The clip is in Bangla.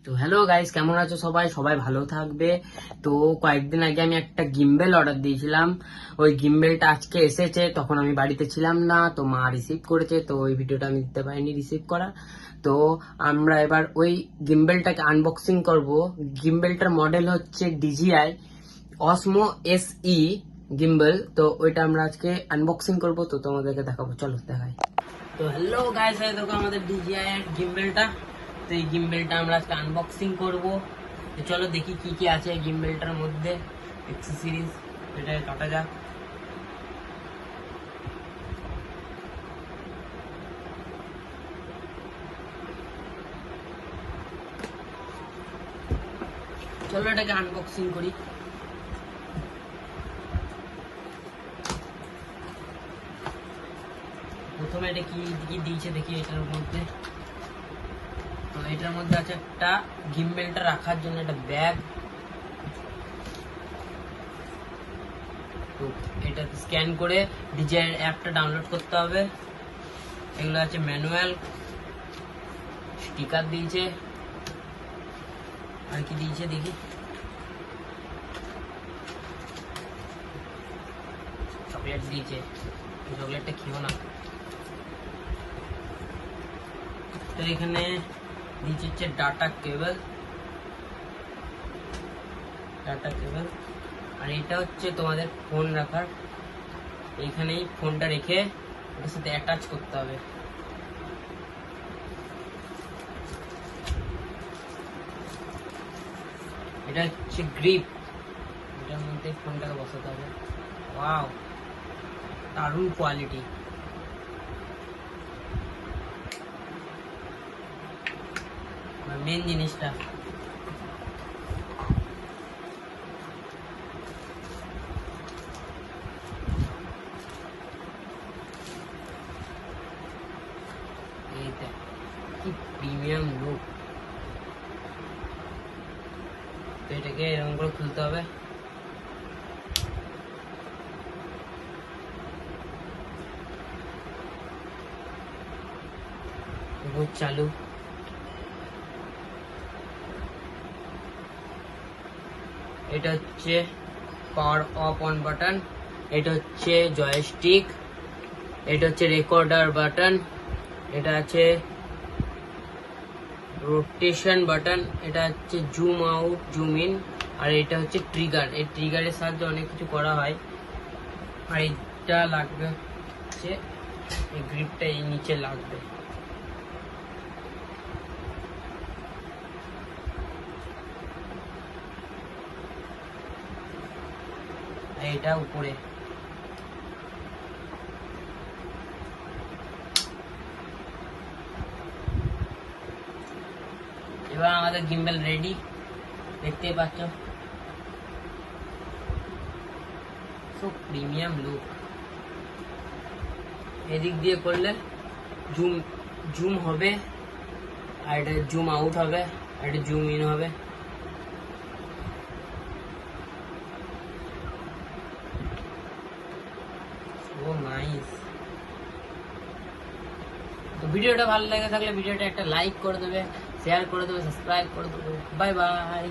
তো হ্যালো গাইস, কেমন আছো সবাই? সবাই ভালো থাকবে। তো কয়েকদিন আগে আমি একটা গিম্বেল অর্ডার দিয়েছিলাম। ওই গিম্বেলটা আজকে এসেছে, তখন আমি বাড়িতে ছিলাম না, তো মা রিসিভ করেছে, তো ওই ভিডিওটা আমি দিতে পারিনি রিসিভ করা। তো আমরা এবার ওই গিম্বেলটাকে আনবক্সিং করব। গিম্বেলটার মডেল হচ্ছে DJI Osmo SE গিম্বেল। তো ওইটা আমরা আজকে আনবক্সিং করব, তো তোমাদেরকে দেখাবো, চলো দেখাই। তো হ্যালো গাইস, এই দেখো আমাদের DJI এর গিম্বেলটা। তো এই গিম্বেলটা আমরা আজকে আনবক্সিং করব। তো চলো দেখি কি কি আছে এই গিম্বেলটার মধ্যে, অ্যাক্সেসরিজ। এটা কাটা যাক। চলো এটাকে আনবক্সিং করি। প্রথমে এটা কি কি দিয়েছে দেখি এটার মধ্যে। তো এটার মধ্যে আছে একটা গিম্বেলটা রাখার জন্য একটা ব্যাগ। তো এটা স্ক্যান করে DJI অ্যাপটা ডাউনলোড করতে হবে। এগুলো আছে ম্যানুয়াল, স্টিকার দিয়েছে, আর কি দিয়েছে দেখি। চকলেট দিয়েছে, চকলেটটা খেও না। তো এখানে দিয়েছে হচ্ছে ডাটা কেবল, আর এটা হচ্ছে তোমাদের ফোন রাখার। এইখানেই ফোনটা রেখে ওটার সাথে অ্যাটাচ করতে হবে। এটা হচ্ছে গ্রিপ, এটার মধ্যে ফোনটাকে বসাতে হবে। ওয়াও, দারুণ কোয়ালিটি। মেন জিনিসটা এইটা, কি প্রিমিয়াম লুক। তো এটাকে এরকম করে খুলতে হবে। চালু। এটা হচ্ছে পাওয়ার অফ অন বাটন, এটা হচ্ছে জয়স্টিক, এটা হচ্ছে রেকর্ডার বাটন, এটা আছে রোটেশন বাটন, এটা হচ্ছে জুম আউট জুম ইন, আর এটা হচ্ছে ট্রিগার। এই ট্রিগারের সাহায্যে অনেক কিছু করা হয়। আর এটা লাগবে হচ্ছে এই গ্রিপটা এই নিচে লাগবে। এটা উপরে। এবার আমাদের গিম্বেল রেডি, দেখতেই পাচ্ছ। So premium look. এদিক দিয়ে করলে জুম জুম হবে, আর এটা জুম আউট হবে, আর এটা জুম ইন হবে। ও নাইস। তো ভিডিওটা ভালো লেগে থাকলে ভিডিওটা একটা লাইক করে দেবে, শেয়ার করে দেবে, সাবস্ক্রাইব করে দেবে। Bye bye.